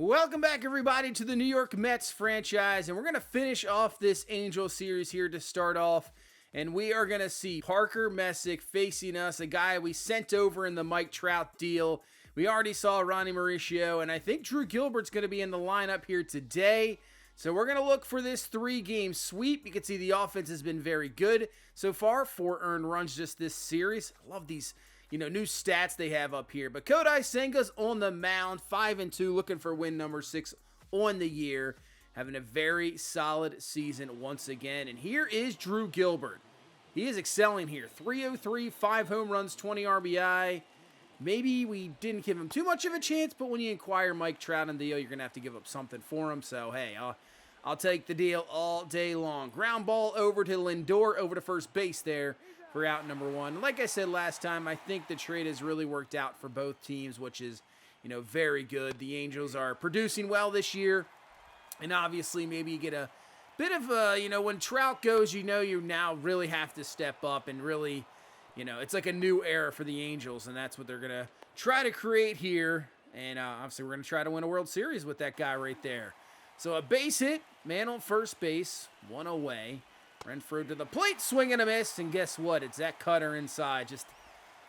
Welcome back, everybody, to the New York Mets franchise, and we're going to finish off this Angel series here to start off, and we are going to see Parker Messick facing us, a guy we sent over in the Mike Trout deal. We already saw Ronnie Mauricio, and I think Drew Gilbert's going to be in the lineup here today, so we're going to look for this 3-game sweep. You can see the offense has been very good so far, 4 earned runs just this series. I love these new stats they have up here. But Kodai Senga's on the mound, 5-2, looking for win number 6 on the year. Having a very solid season once again. And here is Drew Gilbert. He is excelling here. 303, 5 home runs, 20 RBI. Maybe we didn't give him too much of a chance, but when you acquire Mike Trout in the deal, you're going to have to give up something for him. So, hey, I'll take the deal all day long. Ground ball over to Lindor, over to first base there for out number 1. Like I said last time, I think the trade has really worked out for both teams, which is, very good. The Angels are producing well this year, and obviously maybe you get a bit of when Trout goes, you now really have to step up and really, it's like a new era for the Angels, and that's what they're going to try to create here. And obviously we're going to try to win a World Series with that guy right there. So a base hit, man on first base, 1 away. Renfroe to the plate, swing and a miss, and guess what? It's that cutter inside. Just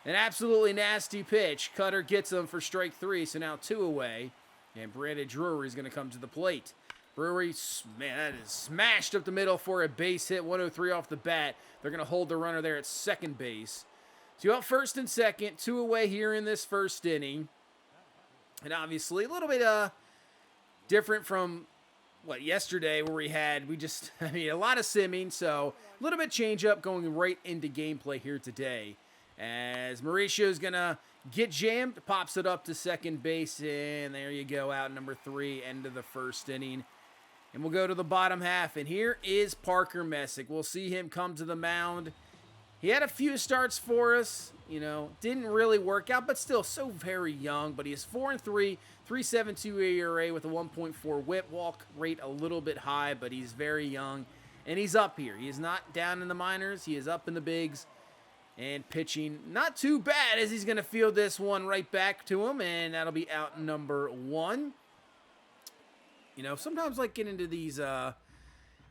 an absolutely nasty pitch. Cutter gets him for strike 3, so now 2 away. And Brandon Drury is going to come to the plate. Drury, man, that is smashed up the middle for a base hit. 103 off the bat. They're going to hold the runner there at second base. 2 out first and second, 2 away here in this first inning. And obviously a little bit different from yesterday where a lot of simming, so a little bit change up going right into gameplay here today. As Mauricio's gonna get jammed, pops it up to second base, and there you go, out number 3, end of the first inning. And we'll go to the bottom half, and here is Parker Messick. We'll see him come to the mound. He had a few starts for us, didn't really work out, but still so very young. But he is 4-3, 3.72 ERA with a 1.4 whip, walk rate a little bit high, but he's very young. And he's up here. He is not down in the minors. He is up in the bigs and pitching not too bad as he's going to field this one right back to him, and that'll be out number 1. Sometimes getting into these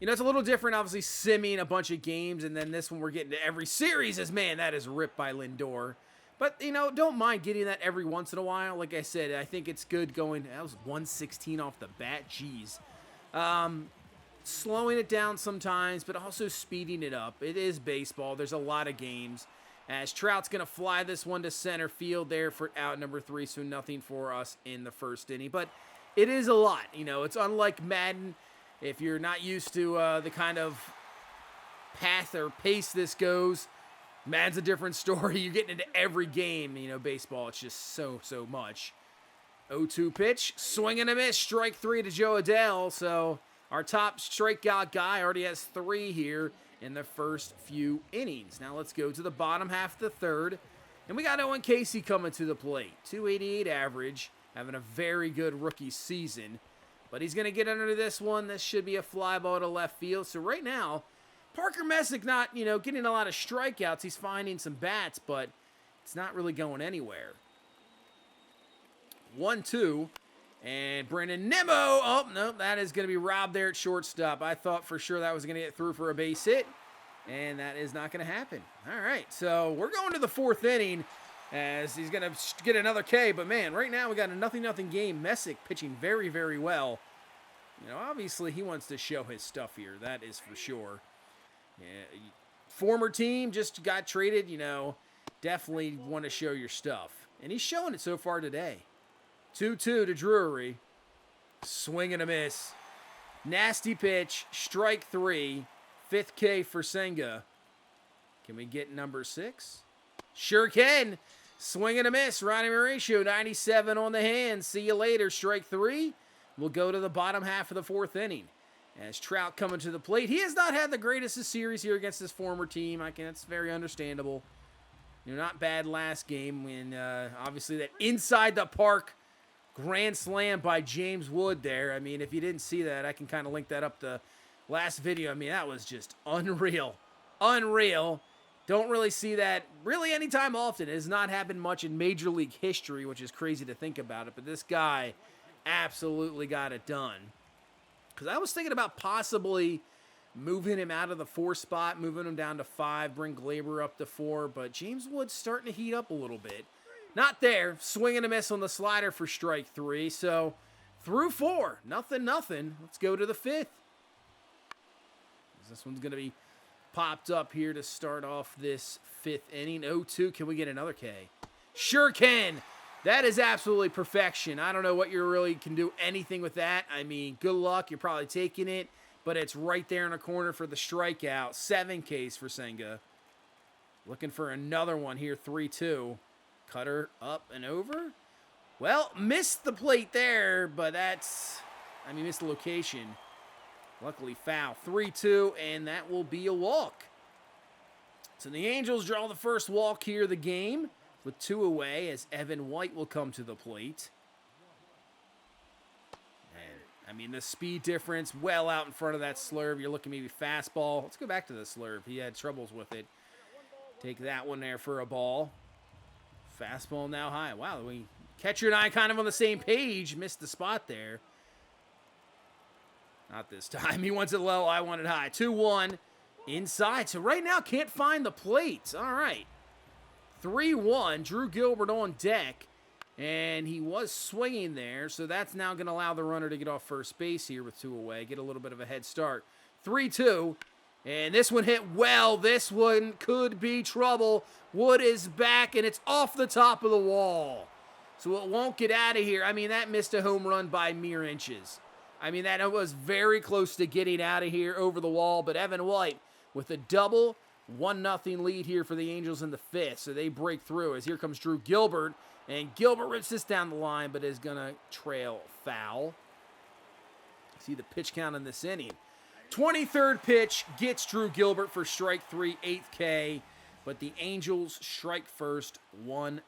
it's a little different, obviously, simming a bunch of games, and then this one we're getting to every series as, man, that is ripped by Lindor. But, don't mind getting that every once in a while. Like I said, I think it's good going, that was 116 off the bat, jeez. Slowing it down sometimes, but also speeding it up. It is baseball. There's a lot of games. As Trout's going to fly this one to center field there for out number 3, so nothing for us in the first inning. But it is a lot. It's unlike Madden. If you're not used to the kind of path or pace this goes, Madden's a different story. You're getting into every game, baseball. It's just so much. 0-2 pitch, swing and a miss, strike 3 to Joe Adele. So our top strikeout guy already has 3 here in the first few innings. Now let's go to the bottom half of the third. And we got Owen Casey coming to the plate. 288 average, having a very good rookie season. But he's going to get under this one. This should be a fly ball to left field. So right now, Parker Messick not, getting a lot of strikeouts. He's finding some bats, but it's not really going anywhere. 1-2. And Brandon Nimmo. Oh, no, that is going to be robbed there at shortstop. I thought for sure that was going to get through for a base hit. And that is not going to happen. All right, so we're going to the 4th inning as he's going to get another K. But, man, right now we got a 0-0 game. Messick pitching very, very well. Obviously he wants to show his stuff here. That is for sure. Yeah, former team just got traded, definitely want to show your stuff. And he's showing it so far today. 2-2 to Drury. Swing and a miss. Nasty pitch. Strike 3. 5th K for Senga. Can we get number 6? Sure can. Swing and a miss. Ronnie Mauricio, 97 on the hand. See you later. Strike 3. We'll go to the bottom half of the 4th inning. As Trout coming to the plate. He has not had the greatest of series here against his former team. That's very understandable. Not bad last game when obviously that inside the park grand slam by James Wood there. If you didn't see that, I can kind of link that up to last video. That was just unreal. Unreal. Don't really see that really anytime often. It has not happened much in Major League history, which is crazy to think about it. But this guy absolutely got it done. Because I was thinking about possibly moving him out of the 4 spot, moving him down to 5, bring Glaber up to 4, but James Wood's starting to heat up a little bit. Not there. Swing and a miss on the slider for strike 3. So, through 4. Nothing. Let's go to the 5th. This one's going to be popped up here to start off this 5th inning. 0-2. Can we get another K? Sure can. That is absolutely perfection. I don't know what you really can do anything with that. I mean, good luck. You're probably taking it, but it's right there in the corner for the strikeout. 7 Ks for Senga. Looking for another one here. 3-2. Cutter up and over. Well, missed the plate there, but missed the location. Luckily foul. 3-2, and that will be a walk. So the Angels draw the first walk here of the game with 2 away as Evan White will come to the plate. And, the speed difference well out in front of that slurve. You're looking maybe fastball. Let's go back to the slurve. He had troubles with it. Take that one there for a ball. Fastball now high. Wow, catcher and I kind of on the same page. Missed the spot there. Not this time. He wants it low. I want it high. 2-1 inside. So right now can't find the plate. All right. 3-1. Drew Gilbert on deck. And he was swinging there. So that's now going to allow the runner to get off first base here with 2 away. Get a little bit of a head start. 3-2. And this one hit well. This one could be trouble. Wood is back, and it's off the top of the wall. So it won't get out of here. That missed a home run by mere inches. That was very close to getting out of here over the wall. But Evan White with a double, 1-0 lead here for the Angels in the 5th. So they break through as here comes Drew Gilbert. And Gilbert rips this down the line, but is going to trail foul. See the pitch count in this inning. 23rd pitch gets Drew Gilbert for strike 3, 8th K. But the Angels strike first, 1-0.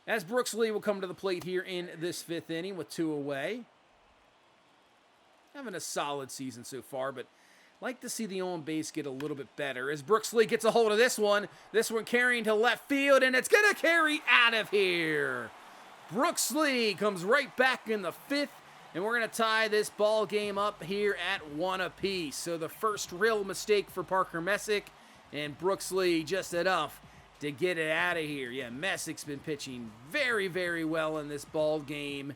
As Brooks Lee will come to the plate here in this 5th inning with 2 away. Having a solid season so far, but like to see the on base get a little bit better. As Brooks Lee gets a hold of this one carrying to left field, and it's going to carry out of here. Brooks Lee comes right back in the 5th. And we're going to tie this ball game up here at 1 apiece. So the first real mistake for Parker Messick, and Brooks Lee just enough to get it out of here. Yeah, Messick's been pitching very, very well in this ball game.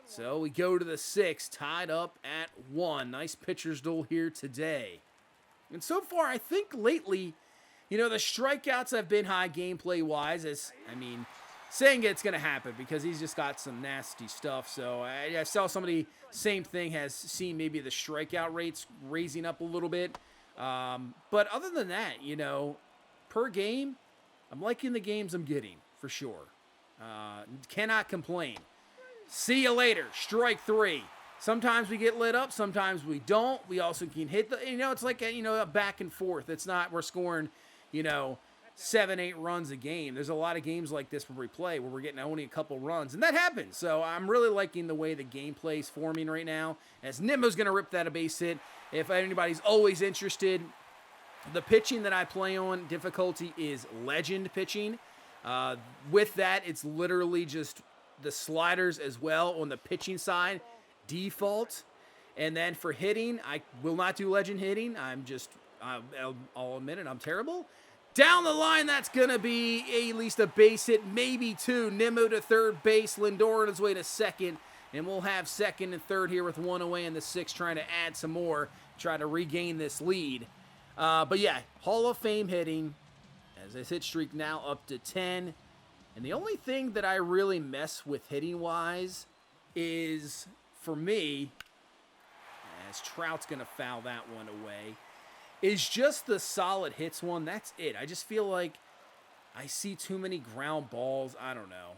So we go to the 6th, tied up at 1. Nice pitcher's duel here today. And so far, I think lately, the strikeouts have been high gameplay-wise. Saying it's going to happen because he's just got some nasty stuff. So I saw somebody, same thing, has seen maybe the strikeout rates raising up a little bit. But other than that, per game, I'm liking the games I'm getting for sure. Cannot complain. See you later. Strike 3. Sometimes we get lit up. Sometimes we don't. We also can hit it's like a back and forth. It's not we're scoring, 7-8 runs a game. There's a lot of games like this where we play where we're getting only a couple runs, and that happens. So I'm really liking the way the gameplay is forming right now. As Nimmo's going to rip that a base hit. If anybody's always interested, the pitching that I play on difficulty is legend pitching. With that, it's literally just the sliders as well on the pitching side, default. And then for hitting, I will not do legend hitting. I'll admit it, I'm terrible. Down the line, that's going to be at least a base hit, maybe 2. Nimmo to third base, Lindor on his way to second, and we'll have second and third here with 1 away in the 6th, trying to add some more, try to regain this lead. But yeah, Hall of Fame hitting, as his hit streak now up to 10. And the only thing that I really mess with hitting-wise is, for me, as Trout's going to foul that one away, is just the solid hits one. That's it. I just feel like I see too many ground balls. I don't know.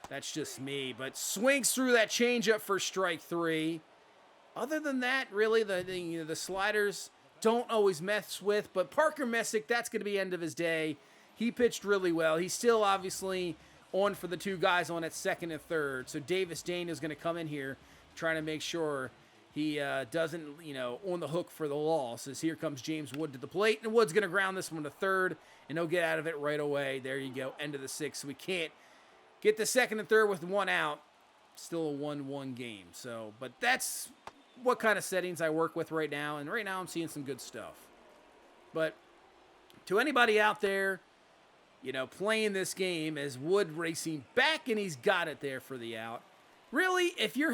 That's just me. But swings through that changeup for strike 3. Other than that, really, the sliders don't always mess with. But Parker Messick, that's going to be end of his day. He pitched really well. He's still obviously on for the 2 guys on at second and third. So Davis Daniel's going to come in here trying to make sure he doesn't, on the hook for the loss. As here comes James Wood to the plate. And Wood's going to ground this one to third. And he'll get out of it right away. There you go. End of the 6th. So we can't get the second and third with 1 out. Still a 1-1 game. So, but that's what kind of settings I work with right now. And right now I'm seeing some good stuff. But to anybody out there, playing this game as Wood racing back and he's got it there for the out. Really, if you're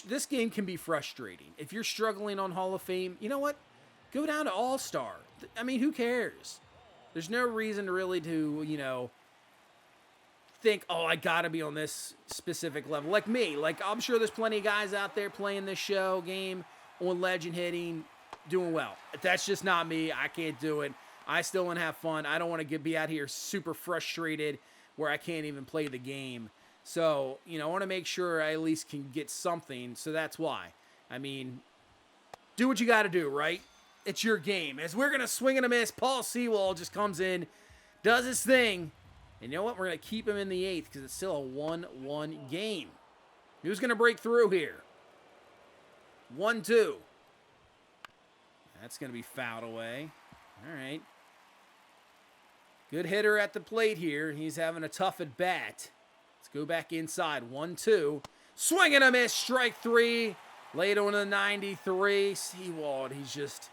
this game can be frustrating. If you're struggling on Hall of Fame, you know what? Go down to All-Star. I mean, who cares? There's no reason really to, think, oh, I got to be on this specific level. Like me. Like, I'm sure there's plenty of guys out there playing this game on legend hitting, doing well. That's just not me. I can't do it. I still want to have fun. I don't want to be out here super frustrated where I can't even play the game. So, I want to make sure I at least can get something. So that's why. I mean, do what you got to do, right? It's your game. As we're going to swing and a miss, Paul Sewell just comes in, does his thing. And you know what? We're going to keep him in the 8th because it's still a 1-1 game. Who's going to break through here? 1-2. That's going to be fouled away. All right. Good hitter at the plate here. He's having a tough at bat. Let's go back inside. 1-2. Swing and a miss. Strike 3. Late on the 93. Sewald, he's just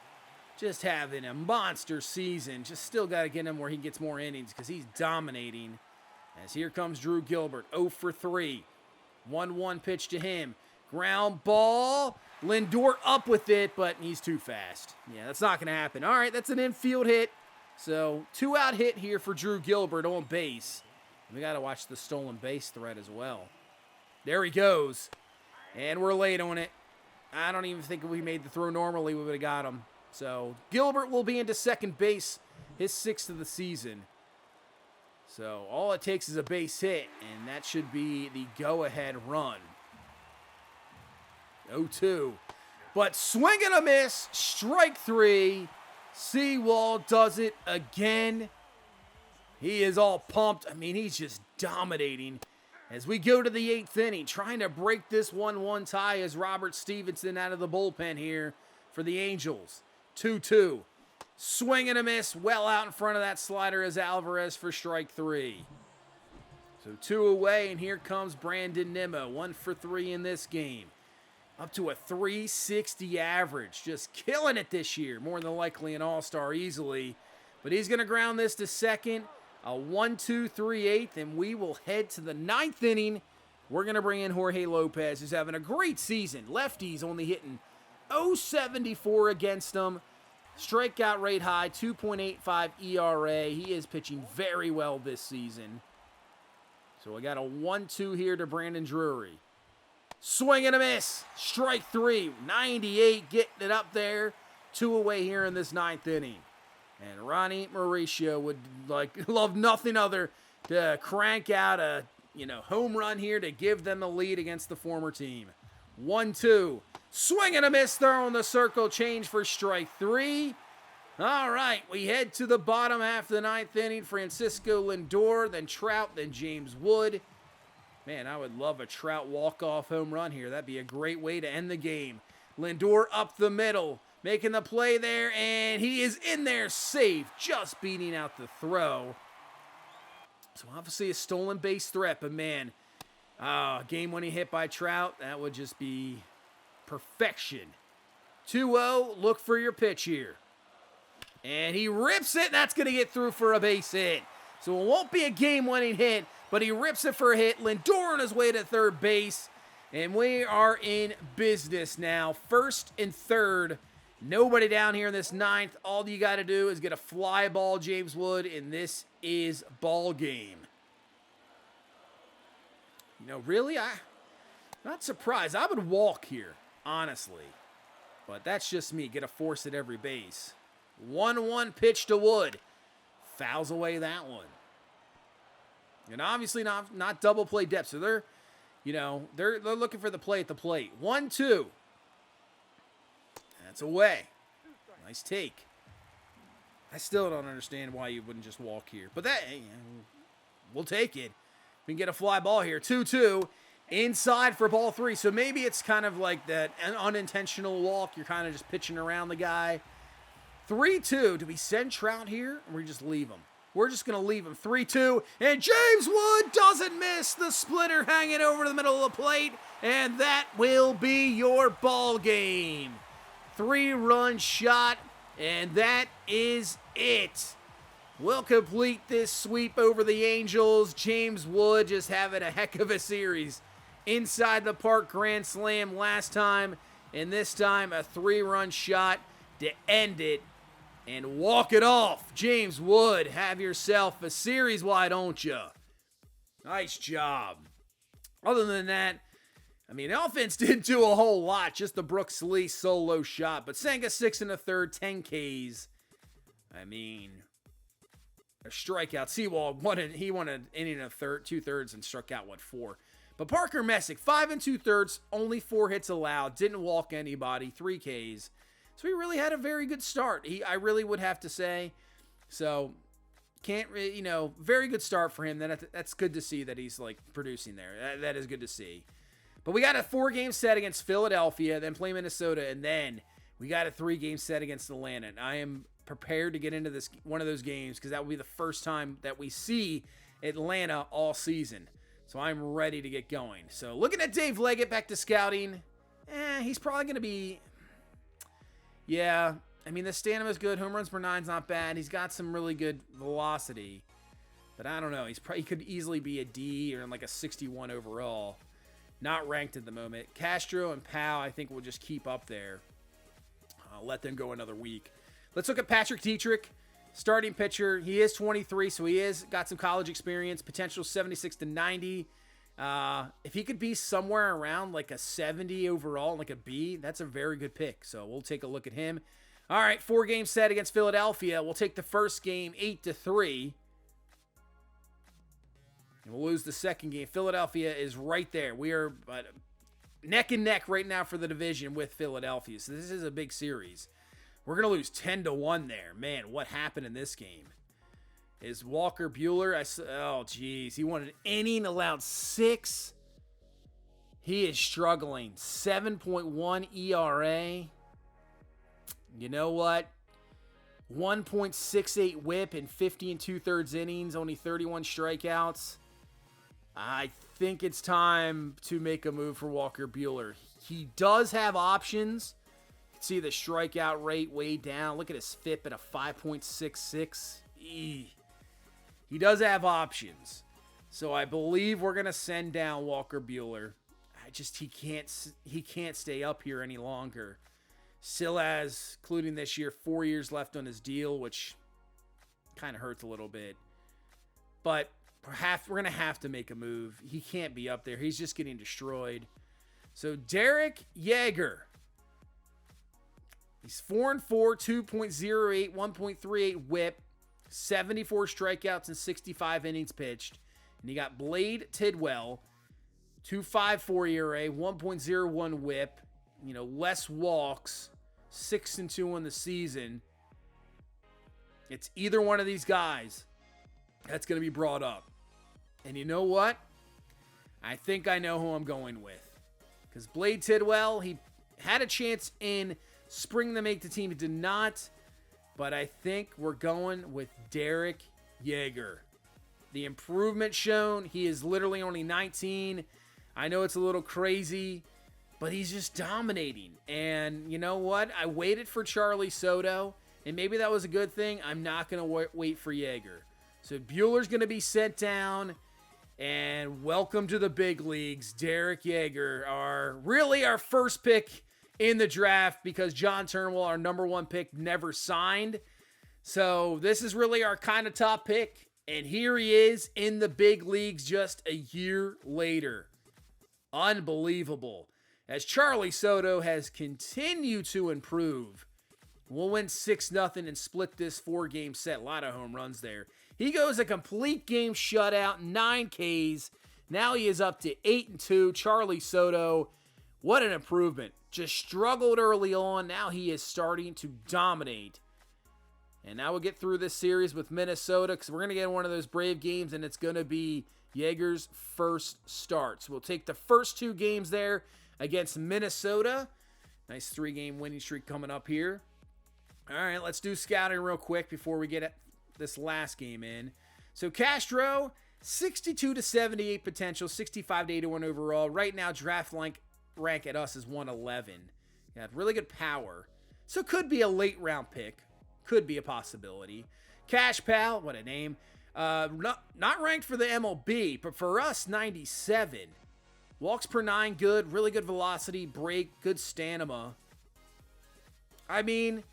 having a monster season. Just still got to get him where he gets more innings because he's dominating. As here comes Drew Gilbert. 0 for 3. 1-1 pitch to him. Ground ball. Lindor up with it, but he's too fast. Yeah, that's not going to happen. All right, that's an infield hit. So, 2-out hit here for Drew Gilbert on base. We got to watch the stolen base threat as well. There he goes. And we're late on it. I don't even think if we made the throw normally, we would have got him. So, Gilbert will be into second base, his 6th of the season. So, all it takes is a base hit, and that should be the go-ahead run. 0-2. But swing and a miss, strike 3. Sewald does it again. He is all pumped. I mean, he's just dominating. As we go to the 8th inning, trying to break this 1-1 tie as Robert Stevenson out of the bullpen here for the Angels. 2-2. Swing and a miss, well out in front of that slider is Alvarez for strike 3. So 2 away, and here comes Brandon Nimmo. 1 for 3 in this game. Up to a 360 average. Just killing it this year. More than likely an all-star easily. But he's going to ground this to second. A 1-2-3-8, and we will head to the 9th inning. We're going to bring in Jorge Lopez, who's having a great season. Lefties only hitting .074 against him. Strikeout rate high, 2.85 ERA. He is pitching very well this season. So we got a 1-2 here to Brandon Drury. Swing and a miss. Strike 3. 98 getting it up there. 2 away here in this 9th inning. And Ronnie Mauricio would love nothing other to crank out a home run here to give them the lead against the former team. 1-2. Swing and a miss there on the circle. Change for strike 3. All right, we head to the bottom half of the 9th inning. Francisco Lindor, then Trout, then James Wood. Man, I would love a Trout walk-off home run here. That'd be a great way to end the game. Lindor up the middle, making the play there, and he is in there safe, just beating out the throw. So obviously a stolen base threat, but man, game-winning hit by Trout, that would just be perfection. 2-0, look for your pitch here. And he rips it, that's going to get through for a base hit. So it won't be a game-winning hit, but he rips it for a hit. Lindor on his way to third base. And we are in business now. 1st and 3rd. Nobody down here in this 9th. All you got to do is get a fly ball, James Wood, and this is ball game. Really, I'm not surprised. I would walk here, honestly. But that's just me. Get a force at every base. 1-1 pitch to Wood. Fouls away that one. And obviously not double play depth. So they're looking for the play at the plate. 1-2. That's away. Nice take. I still don't understand why you wouldn't just walk here. But we'll take it. We can get a fly ball here. 2-2. Inside for ball 3. So maybe it's kind of like that an unintentional walk. You're kind of just pitching around the guy. 3-2. Do we send Trout here or we just leave him? We're just going to leave him 3-2. And James Wood doesn't miss the splitter hanging over the middle of the plate. And that will be your ball game. 3-run shot. And that is it. We'll complete this sweep over the Angels. James Wood just having a heck of a series. Inside the park grand slam last time. And this time a 3-run shot to end it. And walk it off. James Wood, have yourself a series, why don't you? Nice job. Other than that, I mean, the offense didn't do a whole lot. Just the Brooks Lee solo shot. But Senga 6 1/3, 10 Ks. I mean, a strikeout. Sewald, he won an inning and a third, 2/3, and struck out, 4? But Parker Messick, 5 2/3, only 4 hits allowed. Didn't walk anybody, 3 Ks. So he really had a very good start. I really would have to say. So, very good start for him. That's good to see that he's like producing there. That is good to see. But we got a 4-game set against Philadelphia, then play Minnesota, and then we got a 3-game set against Atlanta. And I am prepared to get into this one of those games because that will be the first time that we see Atlanta all season. So I'm ready to get going. So looking at Dave Leggett back to scouting, he's probably going to be... Yeah, I mean, the stamina is good. Home runs per 9's not bad. He's got some really good velocity. But I don't know. He could easily be a D or like a 61 overall. Not ranked at the moment. Castro and Powell, I think, will just keep up there. I'll let them go another week. Let's look at Patrick Dietrich, starting pitcher. He is 23, so he has got some college experience. Potential 76 to 90. If he could be somewhere around like a 70 overall, like a B, that's a very good pick. So we'll take a look at him. All right, 4-game set against Philadelphia. We'll take the first game 8-3. And we'll lose the second game. Philadelphia is right there. We are neck and neck right now for the division with Philadelphia. So this is a big series. We're going to lose 10-1 there. Man, what happened in this game? Is Walker Buehler? Oh, geez. He won an inning, allowed 6. He is struggling. 7.1 ERA. You know what? 1.68 whip in 50 2/3 innings. Only 31 strikeouts. I think it's time to make a move for Walker Buehler. He does have options. You can see the strikeout rate way down. Look at his FIP at a 5.66. He does have options. So I believe we're going to send down Walker Buehler. He can't stay up here any longer. Still has, including this year, 4 years left on his deal, which kind of hurts a little bit. But perhaps we're going to have to make a move. He can't be up there. He's just getting destroyed. So Derek Jagger. He's 4-4, 2.08, 1.38 whip. 74 strikeouts and 65 innings pitched. And you got Blade Tidwell, 2.54 ERA, 1.01 whip, less walks, 6-2 on the season. It's either one of these guys that's going to be brought up. And you know what? I think I know who I'm going with. Because Blade Tidwell, he had a chance in spring to make the team. He did not. But I think we're going with Derek Jagger. The improvement shown, he is literally only 19. I know it's a little crazy, but he's just dominating. And you know what? I waited for Charlie Soto, and maybe that was a good thing. I'm not going to wait for Jagger. So Buehler's going to be sent down, and welcome to the big leagues. Derek Jagger, our first pick in the draft, because John Turnbull, our number 1 pick, never signed. So this is really our kind of top pick. And here he is in the big leagues just a year later. Unbelievable. As Charlie Soto has continued to improve. We'll win 6-0 and split this 4-game set. A lot of home runs there. He goes a complete game shutout, 9 Ks. Now he is up to 8-2. Charlie Soto, what an improvement. Just struggled early on. Now he is starting to dominate. And now we'll get through this series with Minnesota, because we're going to get one of those Brave games, and it's going to be Jagger's first start. So we'll take the first 2 games there against Minnesota. Nice 3-game winning streak coming up here. All right, let's do scouting real quick before we get this last game in. So Castro, 62 to 78 potential, 65 to 81 overall. Right now, draft rank at us is 111. Got really good power. So could be a late round pick. Could be a possibility. Cash Pal, what a name. Not ranked for the MLB, but for us, 97. Walks per 9, good. Really good velocity, break, good stamina. I mean,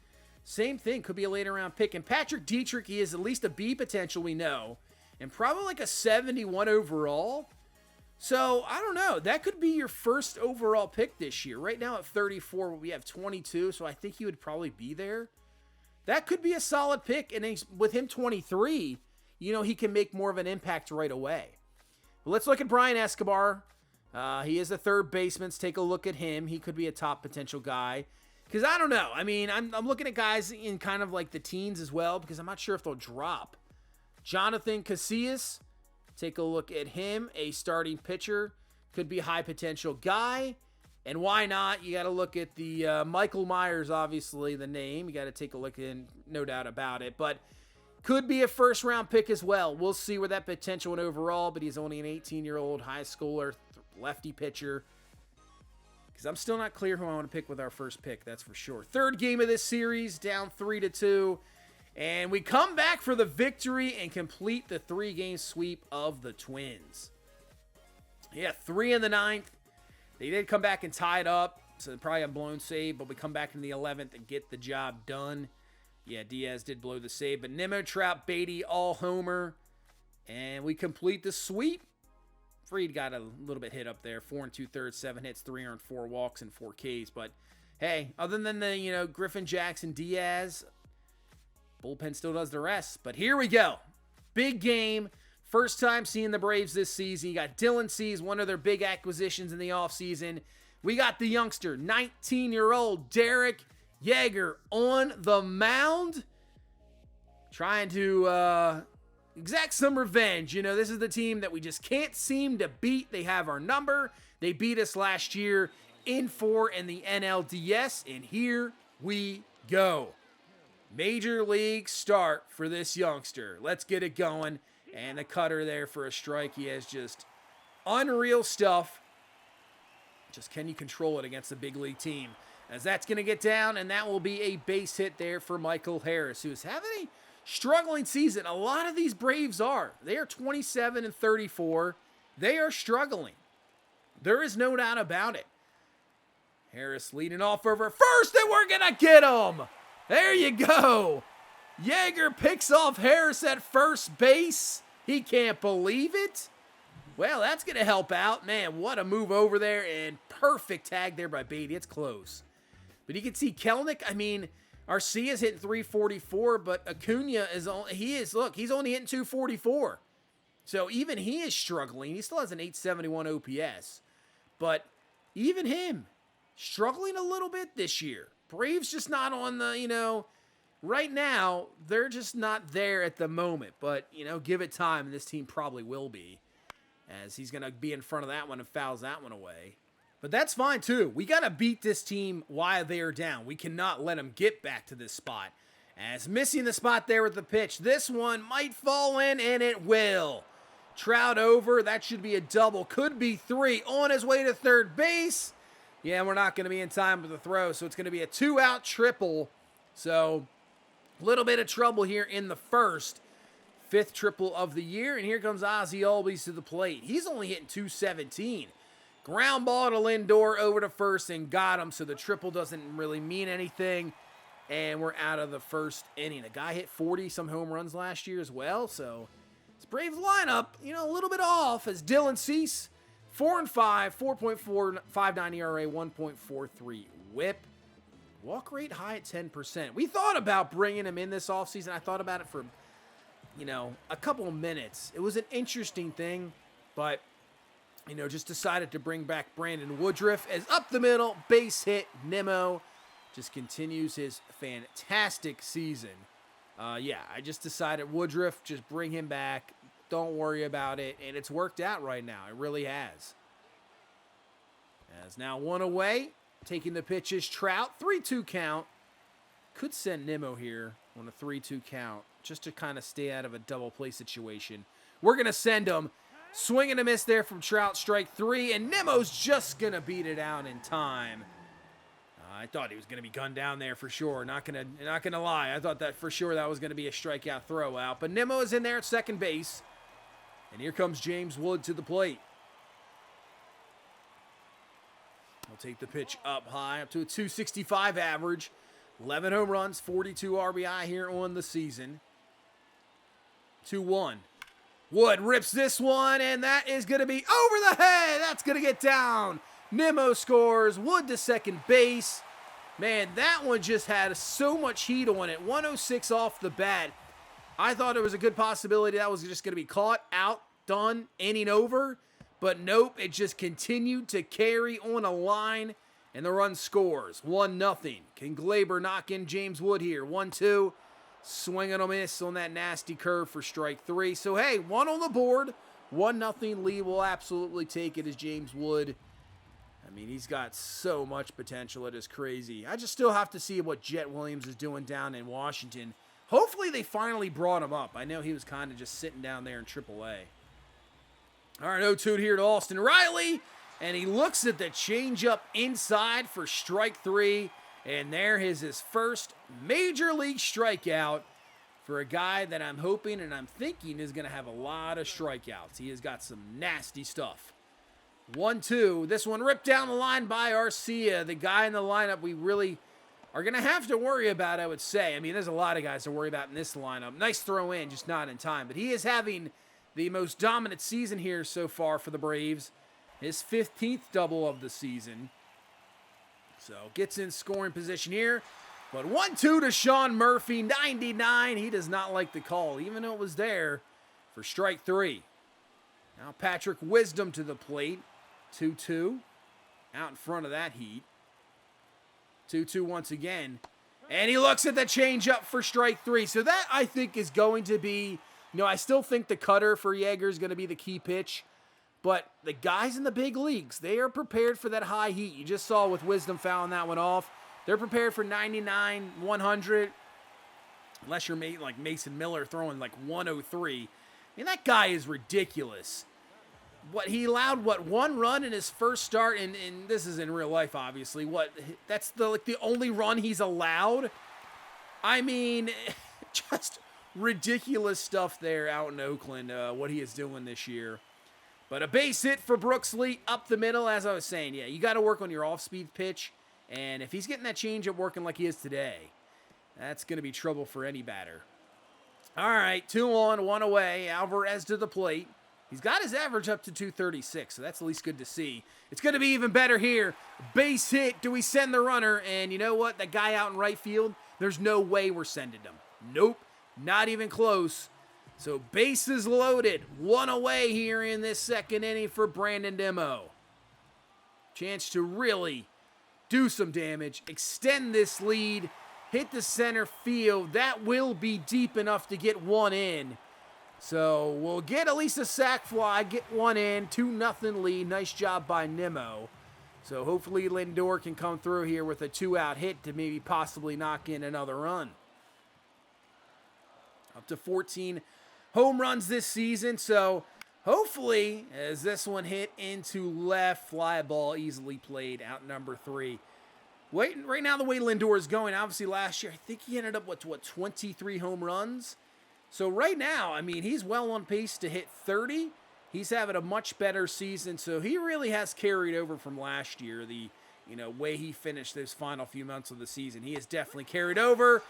same thing. Could be a later round pick. And Patrick Dietrich, he is at least a B potential, we know. And probably like a 71 overall. So, I don't know. That could be your first overall pick this year. Right now at 34, we have 22, so I think he would probably be there. That could be a solid pick, and with him 23, you know, he can make more of an impact right away. But let's look at Brian Escobar. He is a third baseman. Let's take a look at him. He could be a top potential guy. Because I don't know. I mean, I'm looking at guys in kind of like the teens as well, because I'm not sure if they'll drop. Jonathan Casillas. Take a look at him, a starting pitcher. Could be a high potential guy. And why not? You got to look at the Michael Myers, obviously, the name. You got to take a look in, no doubt about it. But could be a first-round pick as well. We'll see where that potential went overall, but he's only an 18-year-old high schooler, lefty pitcher. Because I'm still not clear who I want to pick with our first pick, that's for sure. Third game of this series, down 3-2. And we come back for the victory and complete the 3-game sweep of the Twins. Yeah, 3 in the 9th. They did come back and tie it up, so they probably a blown save, but we come back in the 11th and get the job done. Yeah, Diaz did blow the save, but Nimmo, Trout, Beatty, all homer. And we complete the sweep. Fried got a little bit hit up there, 4 2/3, 7 hits, 3 earned, 4 walks, and 4 Ks. But hey, other than the, Griffin, Jackson, Diaz, bullpen still does the rest. But here we go. Big game. First time seeing the Braves this season. You got Dylan Cease, one of their big acquisitions in the offseason. We got the youngster, 19-year-old Derek Jagger on the mound. Trying to exact some revenge. This is the team that we just can't seem to beat. They have our number. They beat us last year in 4 in the NLDS. And here we go. Major league start for this youngster. Let's get it going. And the cutter there for a strike. He has just unreal stuff. Just can you control it against a big league team? As that's going to get down, and that will be a base hit there for Michael Harris, who is having a struggling season. A lot of these Braves are. They are 27 and 34. They are struggling. There is no doubt about it. Harris leading off over first, and we're going to get him. There you go. Jagger picks off Harris at first base. He can't believe it. Well, that's going to help out. Man, what a move over there, and perfect tag there by Beatty. It's close. But you can see Kelnick, Arcia's hitting 344, but Acuna he's only hitting 244. So even he is struggling. He still has an 871 OPS. But even him, struggling a little bit this year. Braves just not on the, right now, they're just not there at the moment. But, give it time, and this team probably will be. As he's going to be in front of that one and fouls that one away. But that's fine, too. We got to beat this team while they are down. We cannot let them get back to this spot. As missing the spot there with the pitch. This one might fall in, and it will. Trout over. That should be a double. Could be 3. On his way to third base. Yeah, we're not going to be in time with the throw, so it's going to be a 2-out triple. So, a little bit of trouble here in the first. 5th triple of the year, and here comes Ozzie Albies to the plate. He's only hitting 217. Ground ball to Lindor over to first and got him, so the triple doesn't really mean anything, and we're out of the first inning. The guy hit 40-some home runs last year as well, so this Braves lineup, a little bit off as Dylan Cease, 4-5, 4.459 ERA, 1.43 whip. Walk rate high at 10%. We thought about bringing him in this offseason. I thought about it for a couple of minutes. It was an interesting thing, but, just decided to bring back Brandon Woodruff as up the middle, base hit. Nimmo just continues his fantastic season. I just decided Woodruff, just bring him back. Don't worry about it, and it's worked out right now. It really has. As now 1 away, taking the pitch is Trout, 3-2 count. Could send Nimmo here on a 3-2 count just to kind of stay out of a double play situation. We're going to send him. Swing and a miss there from Trout, strike 3, and Nimmo's just going to beat it out in time. I thought he was going to be gunned down there for sure. Not gonna lie. I thought that for sure that was going to be a strikeout throw out. But Nimmo is in there at second base. And here comes James Wood to the plate. He'll take the pitch up high, up to a 265 average. 11 home runs, 42 RBI here on the season. 2-1. Wood rips this one, and that is going to be over the head. That's going to get down. Nimmo scores. Wood to second base. Man, that one just had so much heat on it. 106 off the bat. I thought it was a good possibility that was just going to be caught, out, done, inning over. But nope, it just continued to carry on a line, and the run scores. 1-0. Can Glaber knock in James Wood here? 1-2. Swing and a miss on that nasty curve for strike 3. So, hey, 1 on the board. 1-0 lead. We'll absolutely take it as James Wood. I mean, he's got so much potential. It is crazy. I just still have to see what Jet Williams is doing down in Washington. Hopefully they finally brought him up. I know he was kind of just sitting down there in AAA. All right, 0-2 here to Austin Riley. And he looks at the changeup inside for strike 3. And there is his first major league strikeout for a guy that I'm hoping and I'm thinking is going to have a lot of strikeouts. He has got some nasty stuff. 1-2. This one ripped down the line by Arcia, the guy in the lineup we really are going to have to worry about, I would say. I mean, there's a lot of guys to worry about in this lineup. Nice throw in, just not in time. But he is having the most dominant season here so far for the Braves. His 15th double of the season. So gets in scoring position here. But 1-2 to Sean Murphy, 99. He does not like the call, even though it was there for strike 3. Now Patrick Wisdom to the plate. 2-2. Out in front of that heat. 2-2 once again. And he looks at the changeup for strike 3. So that, I think, is going to be... I still think the cutter for Jagger is going to be the key pitch. But the guys in the big leagues, they are prepared for that high heat. You just saw with Wisdom fouling that one off. They're prepared for 99, 100. Unless you're like Mason Miller throwing like 103. I mean, that guy is ridiculous. He allowed, one run in his first start, and this is in real life, obviously. That's the only run he's allowed? I mean, just ridiculous stuff there out in Oakland, what he is doing this year. But a base hit for Brooksley up the middle, as I was saying. Yeah, you got to work on your off-speed pitch, and if he's getting that changeup working like he is today, that's going to be trouble for any batter. All right, 2 on, 1 away. Alvarez to the plate. He's got his average up to 236, so that's at least good to see. It's going to be even better here. Base hit. Do we send the runner? And you know what? That guy out in right field, there's no way we're sending him. Nope, not even close. So bases loaded. 1 away here in this second inning for Brandon Nimmo. Chance to really do some damage, extend this lead, hit the center field. That will be deep enough to get 1 in. So we'll get at least a sac fly, get 1 in, 2-0 lead. Nice job by Nimmo. So hopefully Lindor can come through here with a 2-out hit to maybe possibly knock in another run. Up to 14 home runs this season. So hopefully, as this one hit into left, fly ball easily played, out number 3. Right now, the way Lindor is going, obviously last year, I think he ended up with 23 home runs. So right now, I mean, he's well on pace to hit 30. He's having a much better season, so he really has carried over from last year, the way he finished those final few months of the season. He has definitely carried over,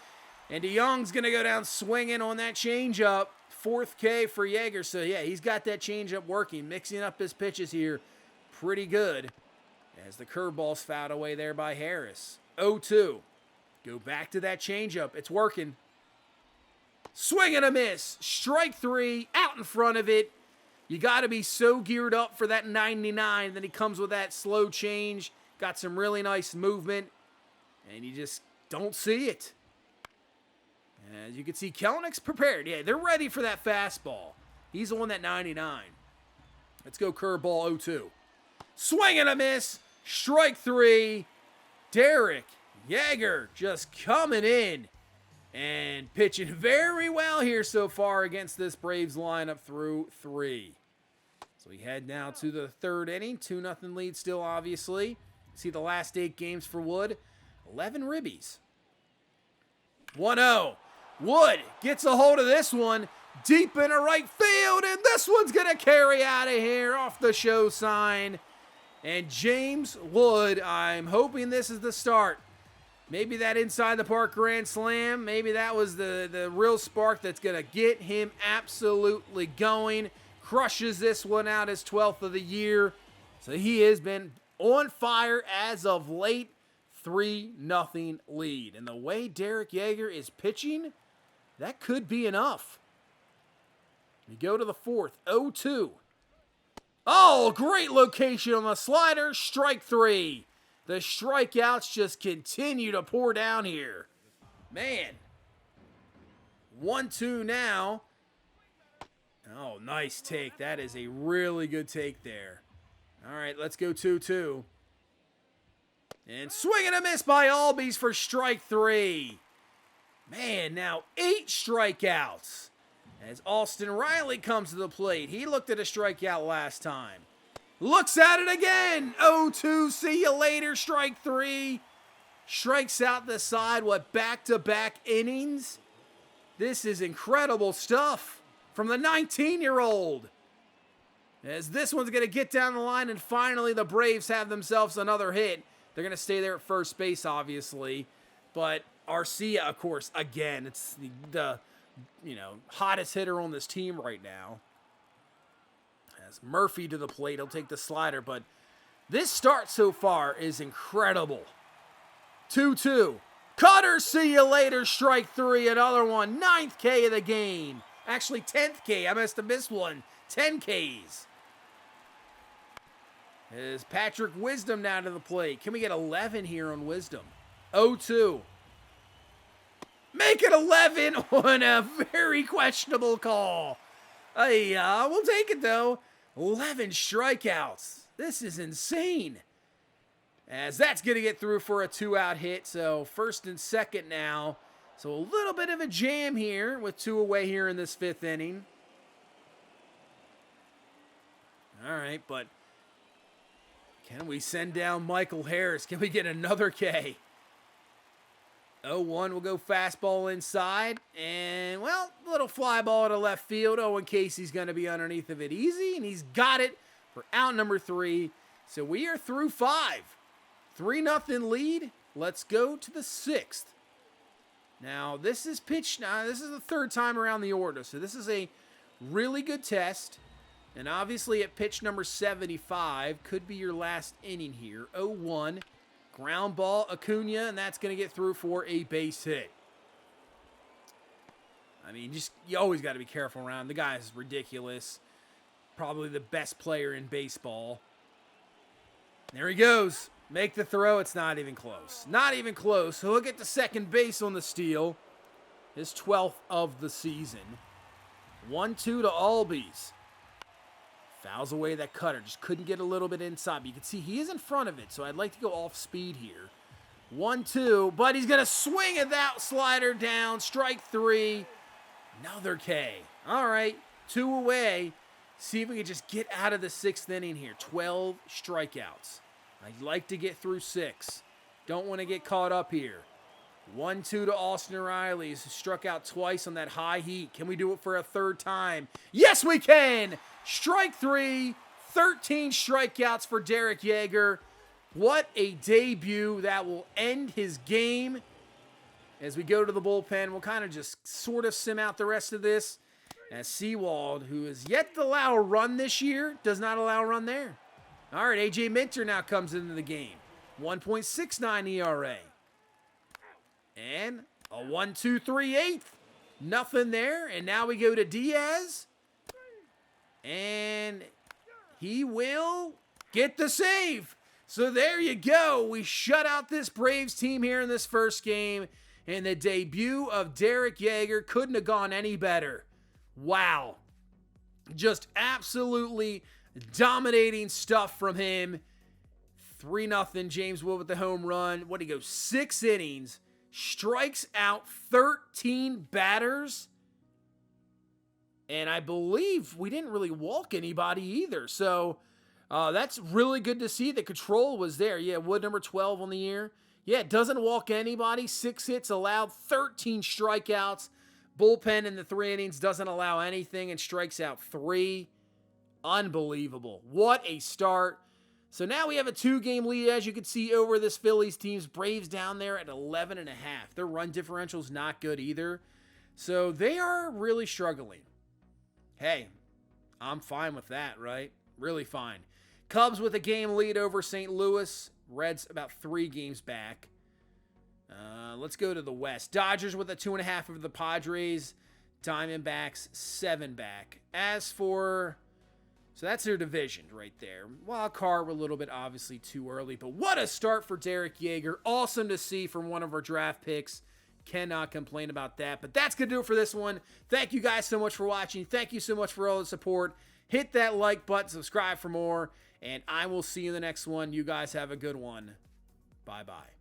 and DeYoung's going to go down swinging on that changeup. 4th K for Jagger, so yeah, he's got that changeup working, mixing up his pitches here pretty good, as the curveball's fouled away there by Harris. 0-2. Go back to that changeup. It's working. Swing and a miss. Strike 3 out in front of it. You got to be so geared up for that 99. Then he comes with that slow change. Got some really nice movement. And you just don't see it. As you can see, Kelenick's prepared. Yeah, they're ready for that fastball. He's on that 99. Let's go curveball 0-2. Swing and a miss. Strike 3. Derek Jagger just coming in and pitching very well here so far against this Braves lineup through 3. So we head now to the 3rd inning. 2-0 lead still, obviously. See the last 8 games for Wood. 11 ribbies. 1-0. Wood gets a hold of this one. Deep into right field. And this one's going to carry out of here off the show sign. And James Wood, I'm hoping this is the start. Maybe that inside the park grand slam. Maybe that was the real spark that's going to get him absolutely going. Crushes this one out, his 12th of the year. So he has been on fire as of late. 3-0 lead. And the way Derek Jagger is pitching, that could be enough. We go to the 4th. 0-2. Oh, great location on the slider. Strike 3. The strikeouts just continue to pour down here. Man. 1-2 now. Oh, nice take. That is a really good take there. All right, let's go 2-2. And swing and a miss by Albies for strike 3. Man, now 8 strikeouts. As Austin Riley comes to the plate. He looked at a strikeout last time. Looks at it again. 0-2. See you later. Strike 3. Strikes out the side. What, back-to-back innings? This is incredible stuff from the 19-year-old. As this one's going to get down the line, and finally the Braves have themselves another hit. They're going to stay there at first base, obviously. But Arcia, of course, again, it's the hottest hitter on this team right now. As Murphy to the plate, he'll take the slider. But this start so far is incredible. 2-2. Cutter, see you later. Strike 3, another one. 9th K of the game. Actually, 10th K. I must have missed one. 10 Ks. Is Patrick Wisdom now to the plate. Can we get 11 here on Wisdom? 0-2. Make it 11 on a very questionable call. We'll take it, though. 11 strikeouts. This is insane. As that's going to get through for a 2-out hit. So 1st and 2nd now. So a little bit of a jam here with 2 away here in this 5th inning. All right, but can we send down Michael Harris? Can we get another K? 0-1 will go fastball inside. And, well, a little fly ball to left field. Owen Casey's going to be underneath of it easy. And he's got it for out number 3. So we are through 5. 3-0 lead. Let's go to the 6th. Now, this is pitch. This is the 3rd time around the order. So this is a really good test. And obviously at pitch number 75, could be your last inning here. 0-1. Ground ball, Acuna, and that's going to get through for a base hit. I mean, you always got to be careful around. The guy is ridiculous. Probably the best player in baseball. There he goes. Make the throw. It's not even close. Not even close. He'll get to second base on the steal. His 12th of the season. 1-2 to Albies. Fouls away that cutter. Just couldn't get a little bit inside. But you can see he is in front of it, so I'd like to go off speed here. 1-2, but he's going to swing at that slider down. Strike 3. Another K. All right, 2 away. See if we can just get out of the 6th inning here. 12 strikeouts. I'd like to get through 6. Don't want to get caught up here. 1-2 to Austin Riley, who struck out twice on that high heat. Can we do it for a 3rd time? Yes, we can! Strike 3, 13 strikeouts for Derek Jagger. What a debut. That will end his game. As we go to the bullpen, we'll kind of just sort of sim out the rest of this. As Sewald, who has yet to allow a run this year, does not allow a run there. All right, A.J. Minter now comes into the game. 1.69 ERA. And a 1-2-3-8. Nothing there. And now we go to Diaz. And he will get the save. So there you go. We shut out this Braves team here in this first game. And the debut of Derek Jagger couldn't have gone any better. Wow. Just absolutely dominating stuff from him. 3-0. James Wood with the home run. What did he go? 6 innings. Strikes out 13 batters. And I believe we didn't really walk anybody either. So that's really good to see. The control was there. Yeah, Wood number 12 on the year. Yeah, doesn't walk anybody. 6 hits allowed, 13 strikeouts. Bullpen in the 3 innings doesn't allow anything and strikes out 3. Unbelievable. What a start. So now we have a 2-game lead, as you can see, over this Phillies team's. Braves down there at 11.5. Their run differential is not good either. So they are really struggling. Hey, I'm fine with that, right? Really fine. Cubs with a game lead over St. Louis. Reds about 3 games back. Let's go to the West. Dodgers with a 2.5 over the Padres. Diamondbacks 7 back. So that's their division right there. Wild card, we're a little bit obviously too early, but what a start for Derek Jagger. Awesome to see from one of our draft picks. Cannot complain about that. But that's going to do it for this one. Thank you guys so much for watching. Thank you so much for all the support. Hit that like button, subscribe for more, and I will see you in the next one. You guys have a good one. Bye-bye.